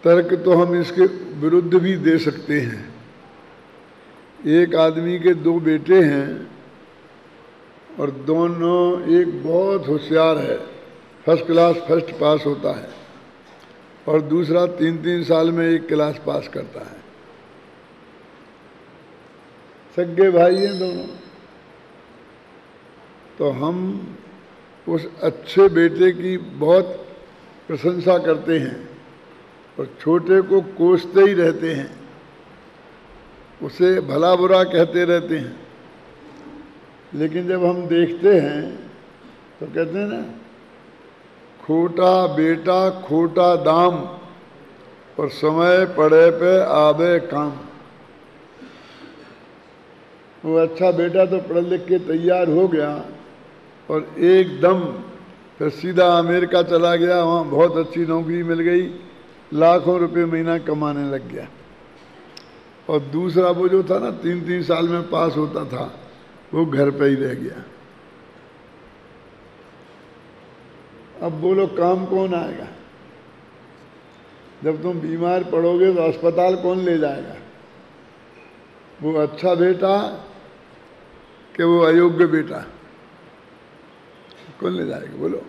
तर्क तो हम इसके विरुद्ध भी दे सकते हैं। एक आदमी के दो बेटे हैं और दोनों, एक बहुत होशियार है, फर्स्ट क्लास फर्स्ट पास होता है, और दूसरा 3-3 साल में एक क्लास पास करता है। सगे भाई हैं दोनों। तो हम उस अच्छे बेटे की बहुत प्रशंसा करते हैं और छोटे को कोसते ही रहते हैं, उसे भला बुरा कहते रहते हैं। लेकिन जब हम देखते हैं तो कहते हैं ना, खोटा बेटा खोटा दाम और समय पड़े पे आवे काम। वो अच्छा बेटा तो पढ़ लिख के तैयार हो गया और एकदम फिर सीधा अमेरिका चला गया, वहाँ बहुत अच्छी नौकरी मिल गई, लाखों रुपए महीना कमाने लग गया। और दूसरा वो जो था ना 3-3 साल में पास होता था, वो घर पे ही रह गया। अब बोलो काम कौन आएगा? जब तुम बीमार पड़ोगे तो अस्पताल कौन ले जाएगा? वो अच्छा बेटा कि वो अयोग्य बेटा? कौन ले जाएगा बोलो?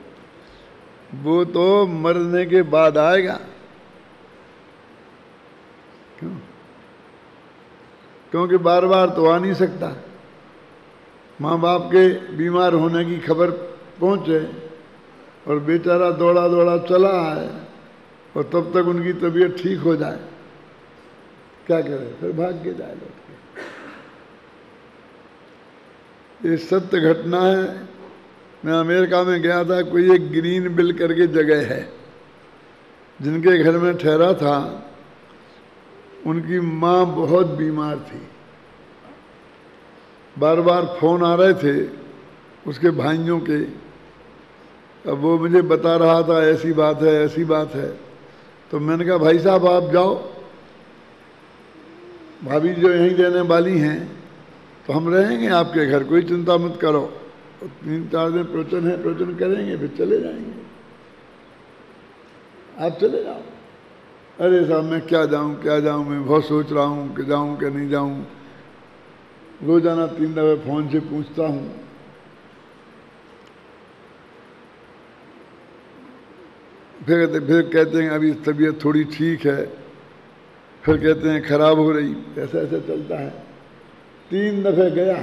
वो तो मरने के बाद आएगा। क्यों? क्योंकि बार बार तो आ नहीं सकता। माँ बाप के बीमार होने की खबर पहुंचे और बेचारा दौड़ा दौड़ा चला आए और तब तक उनकी तबीयत ठीक हो जाए, क्या करे? फिर भाग के जाए लौट के। ये सत्य घटना है। मैं अमेरिका में गया था, कोई एक ग्रीन बिल करके जगह है, जिनके घर में ठहरा था, उनकी माँ बहुत बीमार थी। बार बार फोन आ रहे थे उसके भाइयों के। अब वो मुझे बता रहा था ऐसी बात है ऐसी बात है। तो मैंने कहा भाई साहब आप जाओ, भाभी जो यहीं रहने वाली हैं तो हम रहेंगे आपके घर, कोई चिंता मत करो। 3-4 दिन प्रवचन है, प्रवचन करेंगे फिर चले जाएंगे, आप चले जाओ। अरे साहब मैं क्या जाऊं, मैं बहुत सोच रहा हूं कि जाऊं कि नहीं जाऊं। रोजाना 3 दफे फोन से पूछता हूं। फिर कहते हैं अभी तबीयत थोड़ी ठीक है, फिर कहते हैं खराब हो रही। ऐसा ऐसा चलता है। 3 दफे गया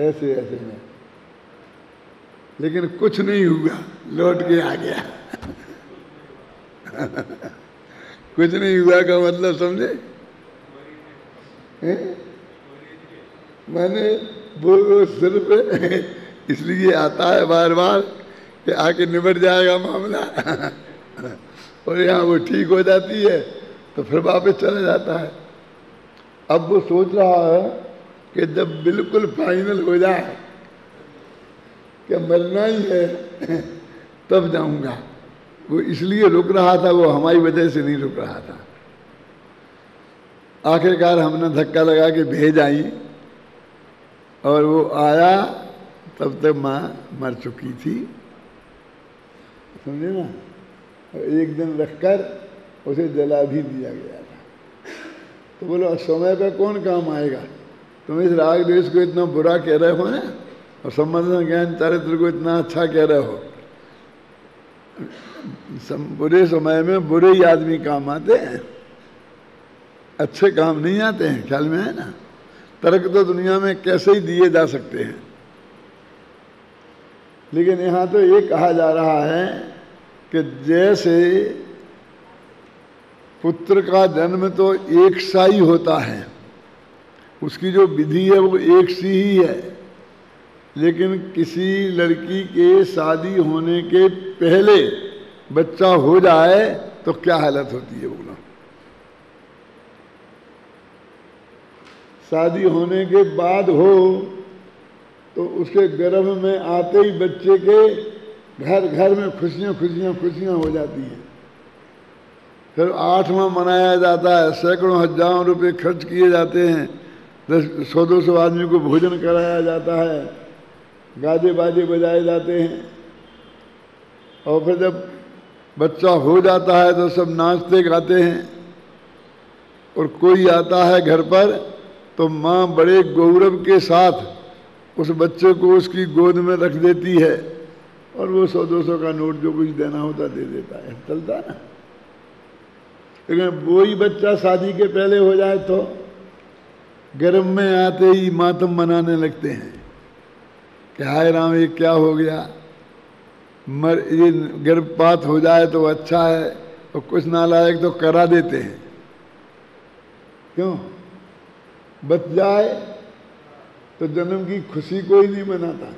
ऐसे ऐसे में, लेकिन कुछ नहीं हुआ, लौट के आ गया। कुछ नहीं हुआ का मतलब समझे? मैंने वो सिर्फ इसलिए आता है बार बार कि आके निबट जाएगा मामला और यहाँ वो ठीक हो जाती है तो फिर वापस चला जाता है। अब वो सोच रहा है कि जब बिल्कुल फाइनल हो जाए कि मरना ही है तब जाऊंगा। वो इसलिए रुक रहा था, वो हमारी वजह से नहीं रुक रहा था। आखिरकार हमने धक्का लगा के भेज आई और वो आया, तब तक माँ मर चुकी थी, समझे ना। एक दिन रखकर उसे जला भी दिया गया था। तो बोलो समय पे कौन काम आएगा? तुम इस राग द्वेष को इतना बुरा कह रहे हो ना, और संबंध ज्ञान चरित्र को इतना अच्छा कह रहे हो। बुरे समय में बुरे ही आदमी काम आते हैं, अच्छे काम नहीं आते हैं, ख्याल में है ना। तर्क तो दुनिया में कैसे ही दिए जा सकते हैं, लेकिन यहाँ तो ये कहा जा रहा है कि जैसे पुत्र का जन्म तो एक सा ही होता है, उसकी जो विधि है वो एक सी ही है, लेकिन किसी लड़की के शादी होने के पहले बच्चा हो जाए तो क्या हालत होती है बोलो। शादी होने के बाद हो तो उसके गर्भ में आते ही बच्चे के घर घर में खुशियां खुशियां खुशियां हो जाती हैं। फिर 8वां मनाया जाता है, सैकड़ों हजारों रुपए खर्च किए जाते हैं, 100-200 आदमी को भोजन कराया जाता है, गाजे बाजे बजाए जाते हैं। और फिर जब बच्चा हो जाता है तो सब नाचते गाते हैं, और कोई आता है घर पर तो माँ बड़े गौरव के साथ उस बच्चे को उसकी गोद में रख देती है, और वो 100-200 का नोट जो कुछ देना होता दे देता है, चलता है ना। लेकिन वही बच्चा शादी के पहले हो जाए तो गर्भ में आते ही मातम मनाने लगते हैं कि हाय राम ये क्या हो गया, ये गर्भपात हो जाए तो अच्छा है, और कुछ नालायक तो करा देते हैं। क्यों? बच जाए तो जन्म की खुशी कोई नहीं मनाता,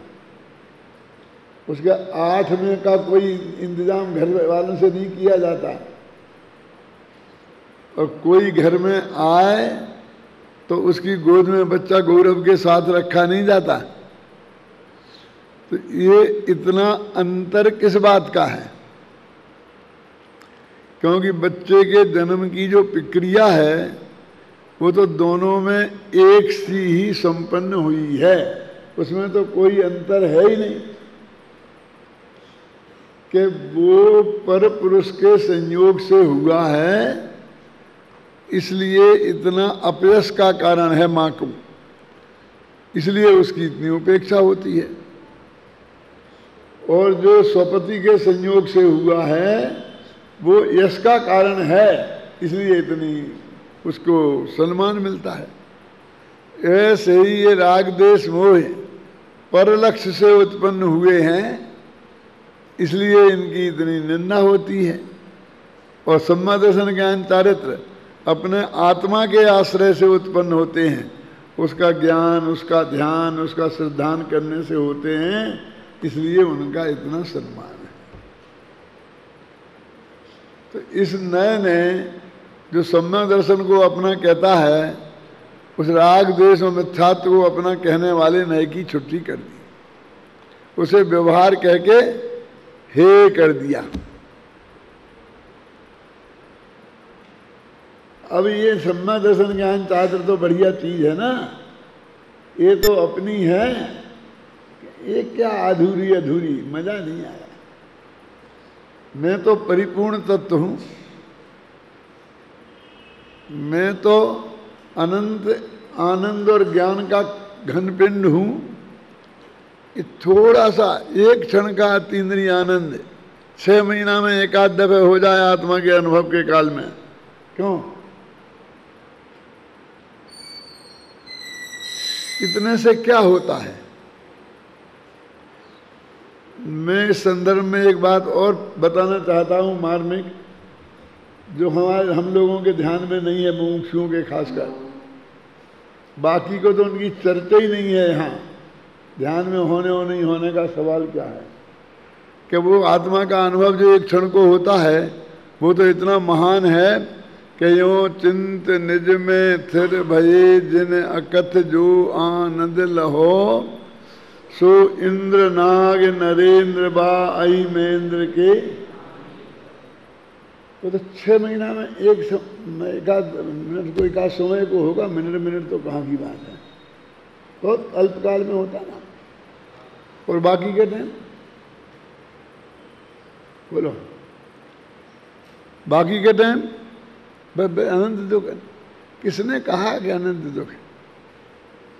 उसका 8वें का कोई इंतजाम घर वालों से नहीं किया जाता, और कोई घर में आए तो उसकी गोद में बच्चा गौरव के साथ रखा नहीं जाता। तो ये इतना अंतर किस बात का है? क्योंकि बच्चे के जन्म की जो प्रक्रिया है वो तो दोनों में एक सी ही संपन्न हुई है, उसमें तो कोई अंतर है ही नहीं कि वो पर पुरुष के संयोग से हुआ है, इसलिए इतना अपयश का कारण है माँ को, इसलिए उसकी इतनी उपेक्षा होती है। और जो स्वपति के संयोग से हुआ है वो यश का कारण है, इसलिए इतनी उसको सम्मान मिलता है। ऐसे ही ये राग देश मोह पर लक्ष्य से उत्पन्न हुए हैं, इसलिए इनकी इतनी निंदा होती है। और सम्मा दर्शन ज्ञान चारित्र अपने आत्मा के आश्रय से उत्पन्न होते हैं, उसका ज्ञान, उसका ध्यान, उसका श्रद्धान करने से होते हैं, इसलिए उनका इतना सम्मान है। तो इस नए ने जो सम्यक दर्शन को अपना कहता है, उस राग द्वेष और मिथ्यात्व को अपना कहने वाले नए की छुट्टी कर दी, उसे व्यवहार कह के हे कर दिया। अब ये सम्यक दर्शन ज्ञान चात्र तो बढ़िया चीज है ना, ये तो अपनी है, ये क्या अधूरी अधूरी, मजा नहीं आया। मैं तो परिपूर्ण तत्व हूं, मैं तो अनंत आनंद और ज्ञान का घनपिंड हूं। ये थोड़ा सा एक क्षण का अतीन्द्रिय आनंद 6 महीना में एक आध दफे हो जाए आत्मा के अनुभव के काल में, क्यों? इतने से क्या होता है? मैं इस संदर्भ में एक बात और बताना चाहता हूं मार्मिक, जो हम लोगों के ध्यान में नहीं है, मुमुक्षुओं के खासकर, बाकी को तो उनकी चर्चा ही नहीं है। यहाँ ध्यान में होने और नहीं होने का सवाल क्या है कि वो आत्मा का अनुभव जो एक क्षण को होता है वो तो इतना महान है कि यो चिंत निज में थिर भये जिन अकथ जो आनंद लहो, सो इंद्र नाग नरेंद्र बा आई महेंद्र के। तो 6 महीना में एक आध मिनट को एक आध समय को होगा, मिनट तो कहाँ की बात है, बहुत अल्पकाल में होता ना। और बाकी के टाइम बोलो, बाकी के टाइम अनंत दुख। किसने कहा कि अनंत दुख?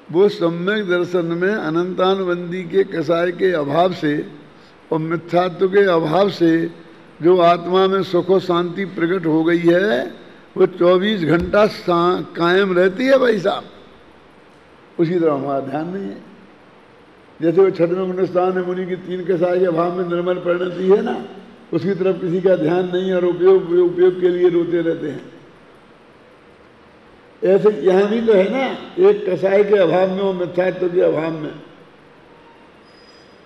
वो सम्यक दर्शन में अनंतानुबंधी के कसाय के अभाव से और मिथ्यात्व के अभाव से जो आत्मा में सुख और शांति प्रकट हो गई है, वो 24 घंटा कायम रहती है भाई साहब। उसी तरह हमारा ध्यान नहीं है। जैसे वो 6वें गुणस्थान है मुनि की 3 कसाय के अभाव में निर्मल परिणति है ना, उसकी तरफ किसी का ध्यान नहीं और उपयोग के लिए रोते रहते हैं। ऐसे यहाँ भी तो है ना, एक कसाय के अभाव में और मिथ्यात्व के अभाव में,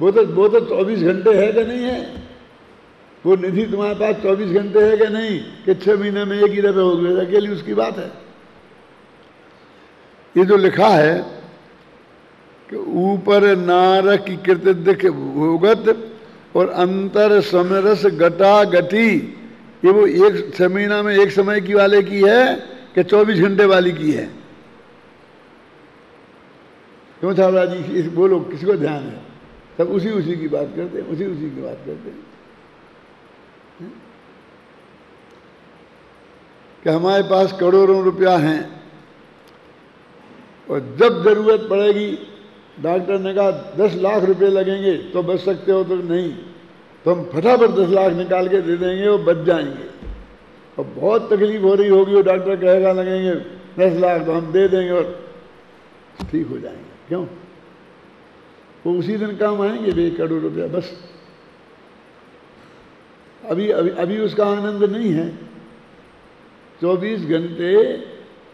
वो तो 24 घंटे है कि नहीं है? वो निधि तुम्हारे पास 24 घंटे है कि नहीं कि 6 महीने में एक ही दफे हो गए? अकेली उसकी बात है। ये जो लिखा है कि ऊपर नारक की कृत दिख भोगत और अंतर समरस गटा गटी, ये वो 6 महीना में एक समय की वाले की है कि 24 घंटे वाली की है? क्यों छाबड़ा जी बोलो, किसको ध्यान है? सब उसी की बात करते हैं, उसी की बात करते हैं। कि हमारे पास करोड़ों रुपया हैं और जब जरूरत पड़ेगी, डॉक्टर ने कहा 10 लाख रुपए लगेंगे तो बच सकते हो, तो नहीं, तो हम फटाफट 10 लाख निकाल के दे देंगे, वो बच जाएंगे। और बहुत तकलीफ हो रही होगी, वो डॉक्टर कहेगा लगेंगे 10 लाख, तो हम दे देंगे और ठीक हो जाएंगे। क्यों? वो उसी दिन काम आएंगे भी 1 करोड़ रुपया, बस। अभी अभी अभी उसका आनंद नहीं है। 24 घंटे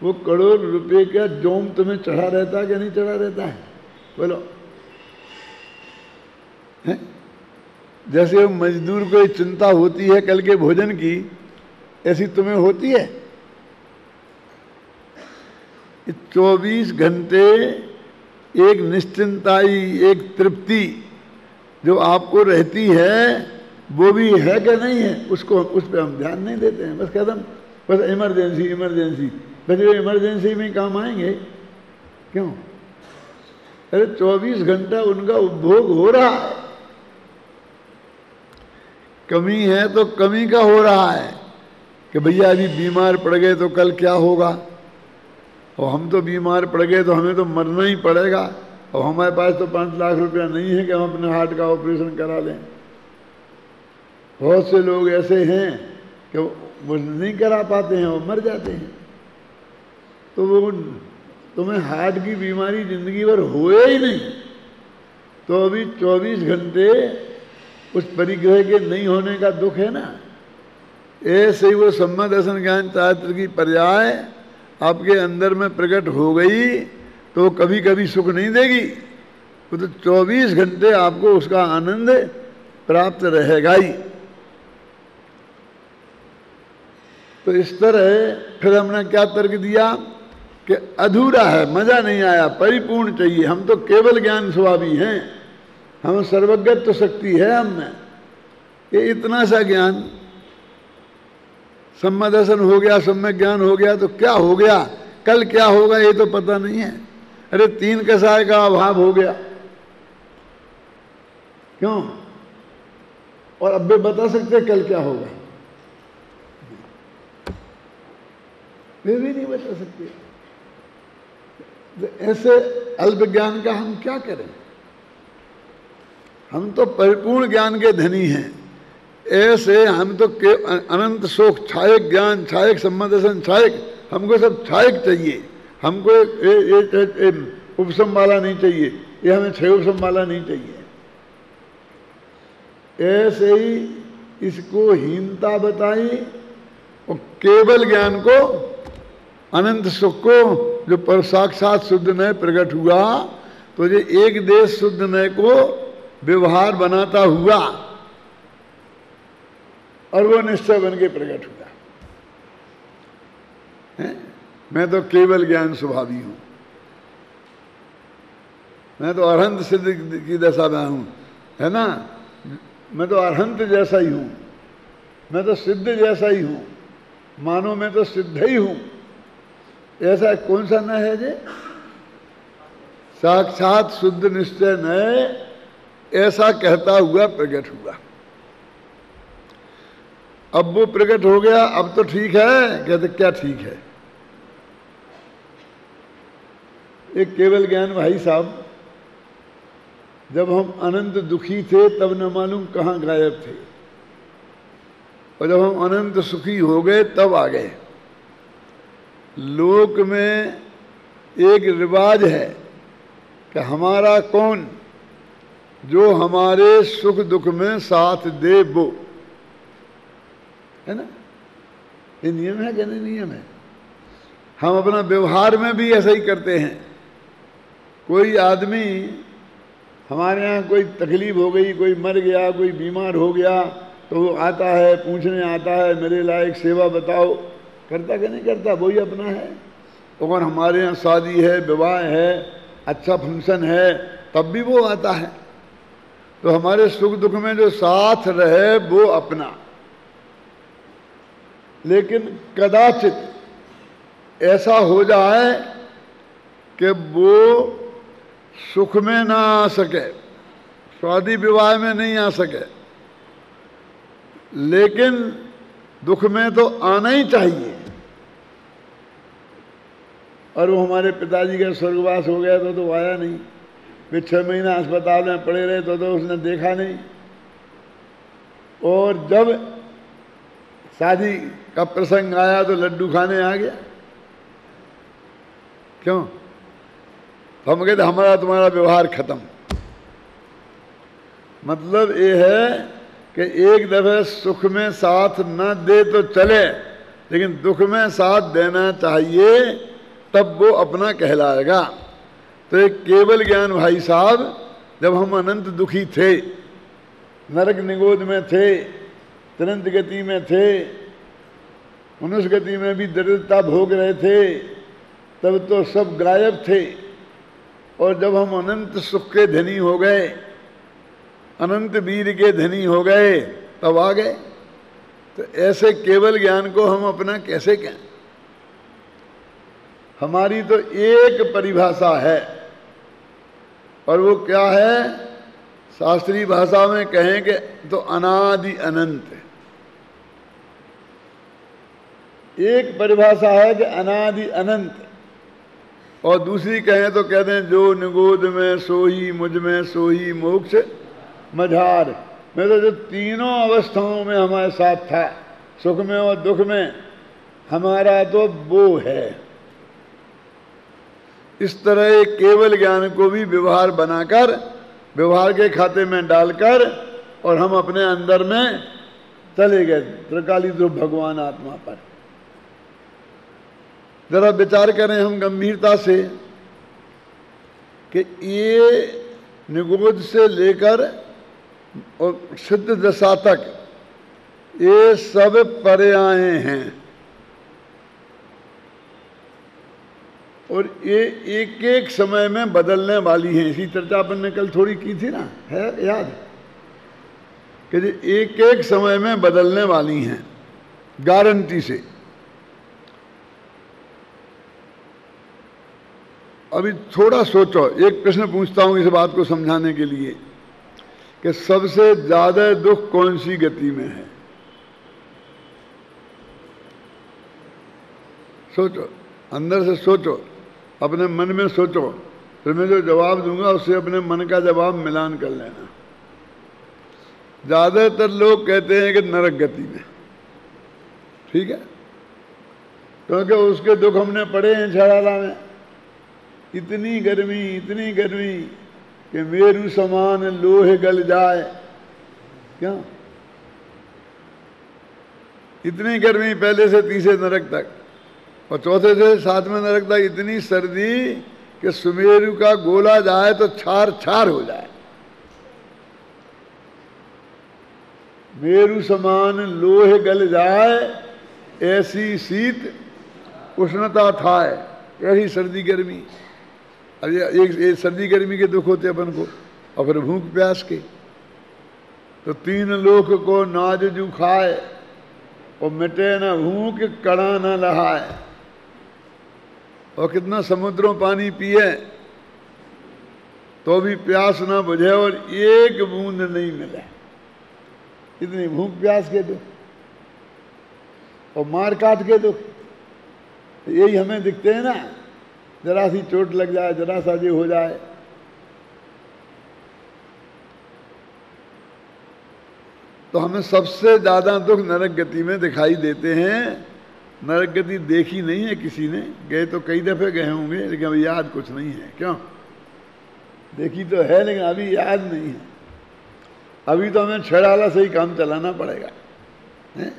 वो करोड़ रुपए का जोम तुम्हें चढ़ा रहता है कि नहीं चढ़ा रहता है? बोलो। है? जैसे मजदूर को चिंता होती है कल के भोजन की, ऐसी तुम्हें होती है? 24 घंटे एक निश्चिंताई, एक तृप्ति जो आपको रहती है, वो भी है कि नहीं है? उसको, उस पर हम ध्यान नहीं देते हैं। बस कदम, बस इमरजेंसी इमरजेंसी, बस ये इमरजेंसी में काम आएंगे। क्यों? अरे 24 घंटा उनका उपभोग हो रहा है। कमी है तो कमी का हो रहा है कि भैया अभी बीमार पड़ गए तो कल क्या होगा, और हम तो बीमार पड़ गए तो हमें तो मरना ही पड़ेगा, और हमारे पास तो 5 लाख रुपया नहीं है कि हम अपने हार्ट का ऑपरेशन करा लें। बहुत से लोग ऐसे हैं कि वो नहीं करा पाते हैं, वो मर जाते हैं। तो वो तुम्हें हार्ट की बीमारी जिंदगी भर होए ही नहीं, तो अभी 24 घंटे उस परिग्रह के नहीं होने का दुख है ना। ऐसे ही वो सम्यक दर्शन ज्ञान शास्त्र की पर्याय आपके अंदर में प्रकट हो गई तो कभी कभी सुख नहीं देगी, वो तो 24 घंटे आपको उसका आनंद प्राप्त रहेगा ही। तो इस तरह फिर हमने क्या तर्क दिया कि अधूरा है, मजा नहीं आया, परिपूर्ण चाहिए। हम तो केवल ज्ञान स्वभावी हैं, हम सर्वज्ञत्व शक्ति है हम में, ये इतना सा ज्ञान, सम्यक दर्शन हो गया, सम्यक ज्ञान हो गया तो क्या हो गया, कल क्या होगा ये तो पता नहीं है। अरे 3 कसाय का अभाव हो गया, क्यों? और अब भी बता सकते कल क्या होगा? वे भी नहीं बता सकते। तो ऐसे अल्प ज्ञान का हम क्या करें? हम तो परिपूर्ण ज्ञान के धनी हैं। ऐसे हम तो अनंत शोक, छायक ज्ञान, छायक सम्यक दर्शन, छायक, हमको सब छायक चाहिए। हमको एक उपसम वाला नहीं चाहिए, ये हमें 6 उपसम वाला नहीं चाहिए। ऐसे ही इसको हीनता बताई और केवल ज्ञान को, अनंत सुख को, जो पर साक्षात शुद्ध नय प्रकट हुआ, तो ये एक देश शुद्ध नय को व्यवहार बनाता हुआ और वो निश्चय बन के प्रकट हुआ है। मैं तो केवल ज्ञान स्वभावी हूं, मैं तो अरहंत सिद्ध की दशा में हूं, है ना। मैं तो अरहंत जैसा ही हूं, मैं तो सिद्ध जैसा ही हूं, मानो मैं तो सिद्ध ही हूं। ऐसा कौन सा न है जे? साक्षात शुद्ध निश्चय नय, ऐसा कहता हुआ प्रकट हुआ। अब वो प्रकट हो गया, अब तो ठीक है। कहते क्या ठीक है? एक केवल ज्ञान भाई साहब, जब हम अनंत दुखी थे तब न मालूम कहाँ गायब थे, और जब हम अनंत सुखी हो गए तब आ गए। लोक में एक रिवाज है कि हमारा कौन, जो हमारे सुख दुख में साथ दे वो, है ना। ये नियम है कि नहीं नियम है? हम अपना व्यवहार में भी ऐसा ही करते हैं। कोई आदमी, हमारे यहाँ कोई तकलीफ हो गई, कोई मर गया, कोई बीमार हो गया, तो वो आता है, पूछने आता है मेरे लायक सेवा बताओ, करता कि नहीं करता? वही अपना है। अगर हमारे यहाँ शादी है, विवाह है, अच्छा फंक्शन है, तब भी वो आता है। तो हमारे सुख दुख में जो साथ रहे वो अपना। लेकिन कदाचित ऐसा हो जाए कि वो सुख में ना आ सके, शादी विवाह में नहीं आ सके, लेकिन दुख में तो आना ही चाहिए। और वो हमारे पिताजी का स्वर्गवास हो गया तो आया नहीं, वे 6 महीना अस्पताल में पड़े रहे तो उसने देखा नहीं। और जब शादी का प्रसंग आया तो लड्डू खाने आ गया। क्यों? हम कहते हमारा तुम्हारा व्यवहार खत्म। मतलब ये है कि एक दफे सुख में साथ न दे तो चले, लेकिन दुख में साथ देना चाहिए, तब वो अपना कहलाएगा। तो एक केवल ज्ञान भाई साहब, जब हम अनंत दुखी थे, नरक निगोद में थे, तिरंत गति में थे, मनुष्य गति में भी दरिद्रता भोग रहे थे, तब तो सब गायब थे। और जब हम अनंत सुख के धनी हो गए, अनंत वीर के धनी हो गए, तब आ गए। तो ऐसे केवल ज्ञान को हम अपना कैसे कहें? हमारी तो एक परिभाषा है, और वो क्या है? शास्त्रीय भाषा में कहें कि तो अनादि अनंत। एक परिभाषा है कि अनादि अनंत, और दूसरी कहें तो कहते हैं जो निगोद में सोही मुझ में सोही मोक्ष मझार। मैं तो जो तीनों अवस्थाओं में हमारे साथ था, सुख में और दुख में, हमारा तो वो है। इस तरह केवल ज्ञान को भी व्यवहार बनाकर, व्यवहार के खाते में डालकर, और हम अपने अंदर में चले गए त्रिकाली ध्रुव भगवान आत्मा पर। जरा विचार करें हम गंभीरता से कि ये निगोद से लेकर और सिद्ध दशा तक ये सब पर्याय हैं, और ये एक एक समय में बदलने वाली हैं। इसी चर्चा अपन ने कल थोड़ी की थी ना, है याद? कि एक एक समय में बदलने वाली हैं, गारंटी से। अभी थोड़ा सोचो, एक प्रश्न पूछता हूं इस बात को समझाने के लिए कि सबसे ज्यादा दुख कौन सी गति में है? सोचो, अंदर से सोचो, अपने मन में सोचो, फिर मैं जो जवाब दूंगा उससे अपने मन का जवाब मिलान कर लेना। ज्यादातर लोग कहते हैं कि नरक गति में, ठीक है, क्योंकि उसके दुख हमने पढ़े हैं छड़ाला में। इतनी गर्मी कि मेरू समान लोहे गल जाए। क्या? इतनी गर्मी पहले से तीसरे नरक तक, और चौथे से 7वें नरक तक इतनी सर्दी कि सुमेरु का गोला जाए तो छार छार हो जाए। मेरू समान लोहे गल जाए, ऐसी शीत उष्णता थाए, ऐसी सर्दी गर्मी। अब एक सर्दी गर्मी के दुख होते अपन को, और फिर भूख प्यास के। तो 3 लोक को नाज जू खाए, और मिटे न भूख कड़ा न लहाए। और कितना समुद्रों पानी पिए तो भी प्यास ना बुझे और एक बूंद नहीं मिले। इतनी भूख प्यास के दुख और मार काट के दुख, यही हमें दिखते हैं ना। जरा सी चोट लग जाए, जरा सा जो हो जाए, तो हमें सबसे ज्यादा दुख नरक गति में दिखाई देते हैं। नरक गति देखी नहीं है किसी ने, गए तो कई दफे गए होंगे, लेकिन अभी याद कुछ नहीं है। क्यों? देखी तो है लेकिन अभी याद नहीं है। अभी तो हमें छड़ाला से ही काम चलाना पड़ेगा है?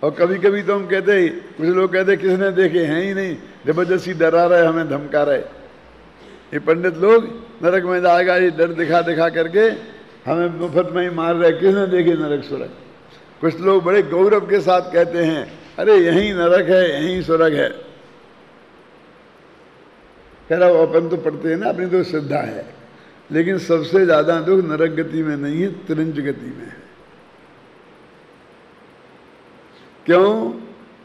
और कभी कभी तो हम कहते ही, कुछ लोग कहते किसने देखे हैं ही नहीं, जबरदस्ती डरा रहे, हमें धमका रहे। ये पंडित लोग नरक में जाएगा ये डर दिखा दिखा करके हमें मुफ्त में ही मार रहे, किसने देखे नरक स्वर्ग। कुछ लोग बड़े गौरव के साथ कहते हैं अरे यहीं नरक है, यहीं स्वर्ग है। कह रहा अपन तो पढ़ते हैं ना, अपनी तो श्रद्धा है, लेकिन सबसे ज्यादा दुख नरक गति में नहीं है, त्रिंच गति में है। क्यों?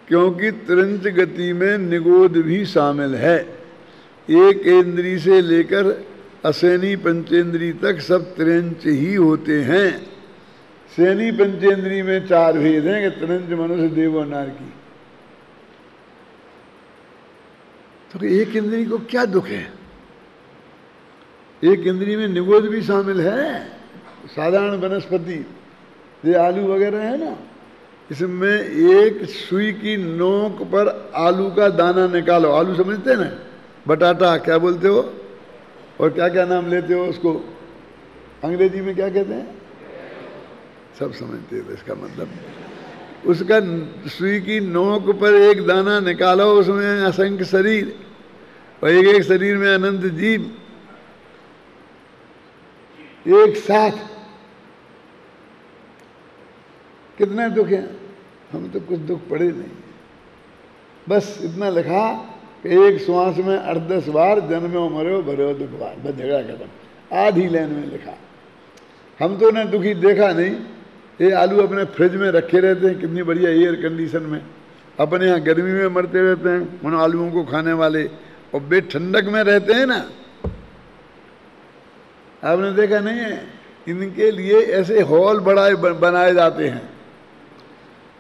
क्योंकि त्रिंच गति में निगोद भी शामिल है। एक इंद्री से लेकर असेनी पंचेंद्री तक सब त्रिंच ही होते हैं। सेनी पंचेंद्री में 4 भेद हैं कि त्रिंच मनुष्य देव और नारकी। तो एक इंद्री को क्या दुख है? एक इंद्री में निगोद भी शामिल है। साधारण वनस्पति ये आलू वगैरह है ना, इसमें एक सुई की नोक पर आलू का दाना निकालो। आलू समझते हैं ना, बटाटा क्या बोलते हो, और क्या क्या नाम लेते हो उसको, अंग्रेजी में क्या कहते हैं, सब समझते हो। इसका मतलब उसका सुई की नोक पर एक दाना निकालो, उसमें असंख्य शरीर, और एक एक शरीर में अनंत जीव एक साथ। कितने दुख हैं, हम तो कुछ दुख पड़े नहीं। बस इतना लिखा कि एक श्वास में 8-10 बार जन्मो मरो भरो दुख बार, बस झगड़ा खत्म। आधी लाइन में लिखा। हम तो ना दुखी देखा नहीं। ये आलू अपने फ्रिज में रखे रहते हैं, कितनी बढ़िया एयर कंडीशन में। अपने यहाँ गर्मी में मरते रहते हैं उन आलूओं को खाने वाले, और बे ठंडक में रहते हैं ना। आपने देखा नहीं है, इनके लिए ऐसे हॉल बनाए जाते हैं,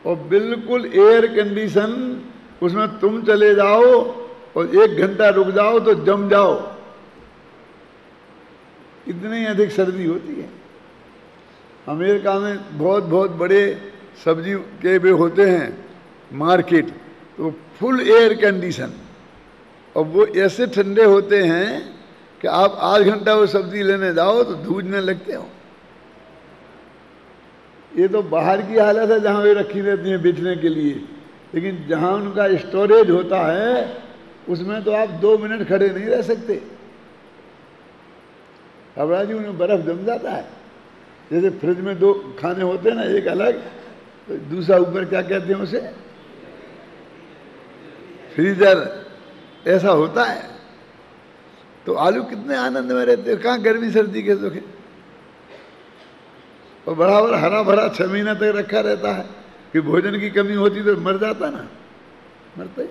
और बिल्कुल एयर कंडीशन, उसमें तुम चले जाओ और 1 घंटा रुक जाओ तो जम जाओ, इतनी अधिक सर्दी होती है। अमेरिका में बहुत बहुत बड़े सब्जी के भी होते हैं मार्केट, तो फुल एयर कंडीशन, और वो ऐसे ठंडे होते हैं कि आप 8 घंटा वो सब्जी लेने जाओ तो धूजने लगते हो। ये तो बाहर की हालत है जहाँ वे रखी रहती हैं बेचने के लिए, लेकिन जहाँ उनका स्टोरेज होता है उसमें तो आप 2 मिनट खड़े नहीं रह सकते। अब राजू उन्हें बर्फ जम जाता है। जैसे फ्रिज में 2 खाने होते हैं ना, एक अलग तो दूसरा ऊपर क्या कहते हैं उसे, फ्रीजर, ऐसा होता है। तो आलू कितने आनंद में रहते हैं, कहाँ गर्मी सर्दी के दुख है। और बराबर हरा भरा 6 महीना तक रखा रहता है कि भोजन की कमी होती तो मर जाता ना, मरता ही।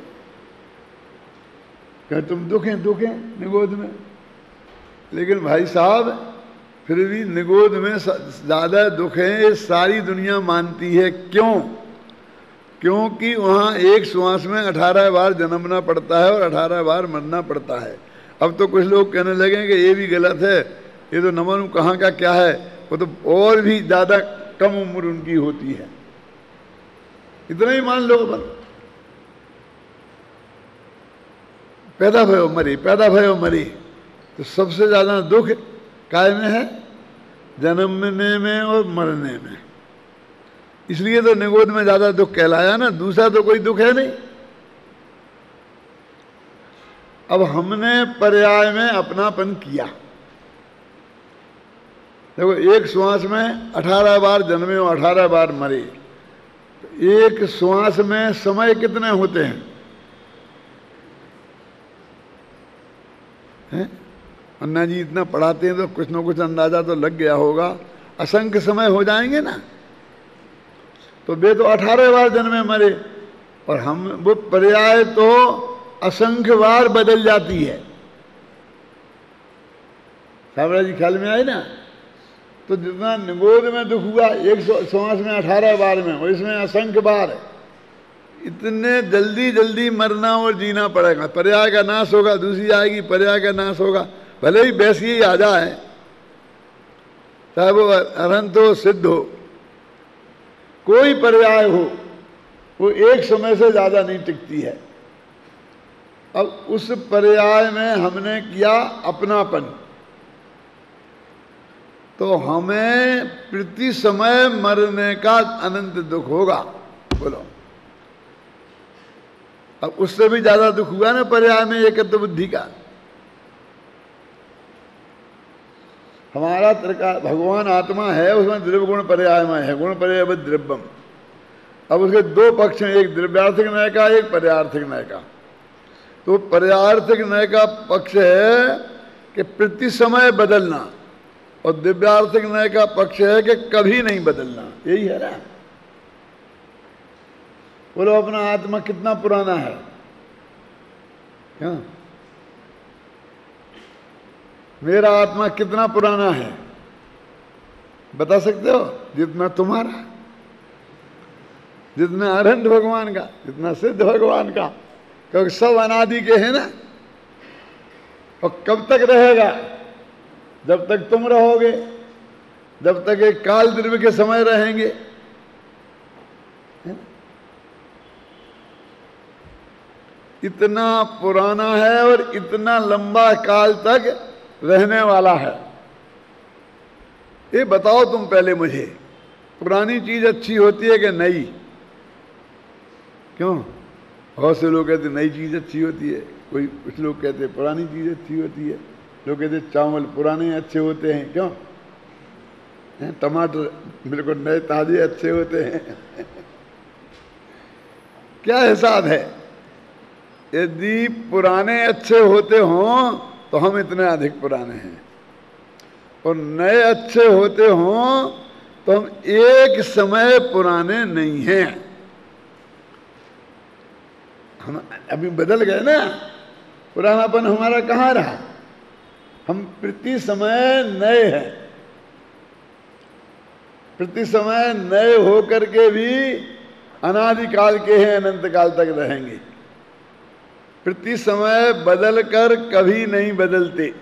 कहे तुम दुख हैं निगोद में, लेकिन भाई साहब फिर भी निगोद में ज़्यादा दुख है, ये सारी दुनिया मानती है। क्यों? क्योंकि वहाँ एक श्वास में 18 बार जन्मना पड़ता है और 18 बार मरना पड़ता है। अब तो कुछ लोग कहने लगे कि ये भी गलत है, ये तो न मालूम कहाँ का क्या है, वो तो और भी ज़्यादा कम उम्र उनकी होती है। इतना ही मान लो, अपन पैदा भयो मरी, पैदा भयो मरी, तो सबसे ज़्यादा दुख काय में है, जन्मने में और मरने में। इसलिए तो निगोद में ज़्यादा दुख कहलाया ना, दूसरा तो कोई दुख है नहीं। अब हमने पर्याय में अपनापन किया। देखो एक श्वास में 18 बार जन्मे और 18 बार मरे, एक श्वास में समय कितने होते हैं? अन्ना जी इतना पढ़ाते हैं तो कुछ ना कुछ अंदाजा तो लग गया होगा। असंख्य समय हो जाएंगे ना, तो वे तो 18 बार जन्मे मरे, और हम वो पर्याय तो असंख्य बार बदल जाती है। सावरा जी ख्याल में आए ना? तो जितना निगोद में दुख हुआ एक श्वास में 18 बार में, और इसमें असंख्य बार, इतने जल्दी जल्दी मरना और जीना पड़ेगा। पर्याय का नाश होगा, दूसरी आएगी, पर्याय का नाश होगा, भले ही वैसी ही आ जाए, चाहे वो अनंत हो सिद्ध हो, कोई पर्याय हो, वो एक समय से ज्यादा नहीं टिकती है। अब उस पर्याय में हमने किया अपनापन, तो हमें प्रति समय मरने का अनंत दुख होगा। बोलो, अब उससे भी ज्यादा दुख हुआ ना पर्याय में एकत्व बुद्धि का। हमारा भगवान आत्मा है, उसमें द्रव्य गुण पर्याय में है, गुण पर्याय द्रव्यम। अब उसके 2 पक्ष हैं, एक द्रव्यार्थिक न्याय का, एक पर्यार्थिक न्याय का। तो पर्यार्थिक न्याय का पक्ष है कि प्रति समय बदलना, और दिव्यार्थिक न्याय का पक्ष है कि कभी नहीं बदलना। यही है ना। बोलो अपना आत्मा कितना पुराना है? क्या मेरा आत्मा कितना पुराना है बता सकते हो? जितना तुम्हारा, जितना अरहंत भगवान का, जितना सिद्ध भगवान का, क्योंकि सब अनादि के हैं ना। और कब तक रहेगा? जब तक तुम रहोगे, जब तक एक काल द्रव्य के समय रहेंगे। इतना पुराना है और इतना लंबा काल तक रहने वाला है। ये बताओ तुम पहले मुझे, पुरानी चीज अच्छी होती है कि नई? क्यों? बहुत से लोग कहते नई चीज अच्छी होती है, कोई कुछ लोग कहते पुरानी चीज अच्छी होती है, लोग कहते चावल पुराने अच्छे होते हैं। क्यों? टमाटर बिल्कुल नए ताजे अच्छे होते हैं। क्या हिसाब है? यदि पुराने अच्छे होते हों तो हम इतने अधिक पुराने हैं, और नए अच्छे होते हों तो हम एक समय पुराने नहीं हैं। हम अभी बदल गए ना, पुरानापन हमारा कहाँ रहा? हम प्रति समय नए हैं, प्रति समय नए होकर के भी अनादिकाल के हैं, अनंत काल तक रहेंगे। प्रति समय बदल कर कभी नहीं बदलते,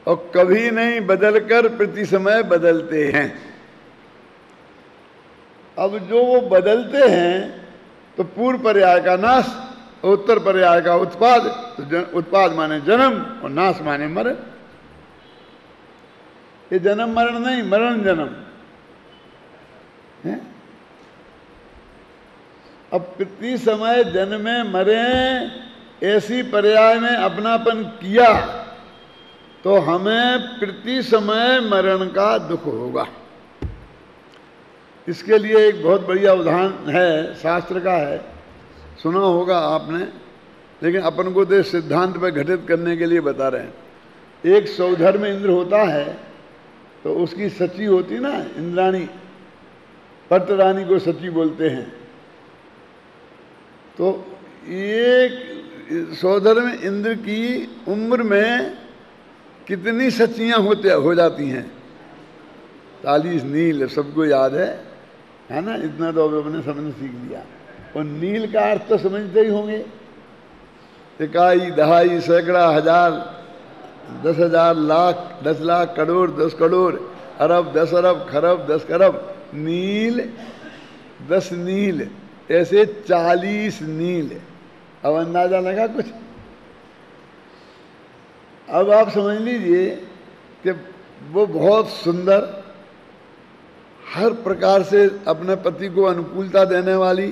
और कभी नहीं बदलकर प्रति समय बदलते हैं। अब जो वो बदलते हैं तो पूर्व पर्याय का नाश, उत्तर पर्याय का उत्पाद। तो उत्पाद माने जन्म और नाश माने मरण। ये जन्म मरण नहीं, मरण जन्म है। अब प्रति समय जन्मे मरे ऐसी पर्याय में अपनापन किया तो हमें प्रति समय मरण का दुख होगा। इसके लिए एक बहुत बढ़िया उदाहरण है, शास्त्र का है, सुना होगा आपने, लेकिन अपन को तो सिद्धांत में घटित करने के लिए बता रहे हैं। एक सौधर्म इंद्र होता है, तो उसकी सची होती ना इंद्राणी, पट रानी को सची बोलते हैं। तो एक सौधर्म इंद्र की उम्र में कितनी सचियां हो जाती हैं? 40 नील, सबको याद है ना? इतना तो अब अपने समझ सीख लिया। और नील का अर्थ तो समझते ही होंगे, इकाई, दहाई, सैकड़ा, हजार, 10,000, लाख, 10 लाख, करोड़, 10 करोड़, अरब, 10 अरब, खरब, 10 खरब, नील, 10 नील, ऐसे 40 नील। अब अंदाजा लगा कुछ? अब आप समझ लीजिए कि वो बहुत सुंदर, हर प्रकार से अपने पति को अनुकूलता देने वाली,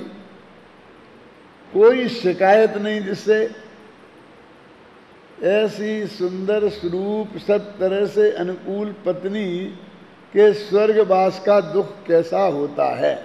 कोई शिकायत नहीं जिससे, ऐसी सुंदर स्वरूप, सब तरह से अनुकूल पत्नी के स्वर्गवास का दुख कैसा होता है।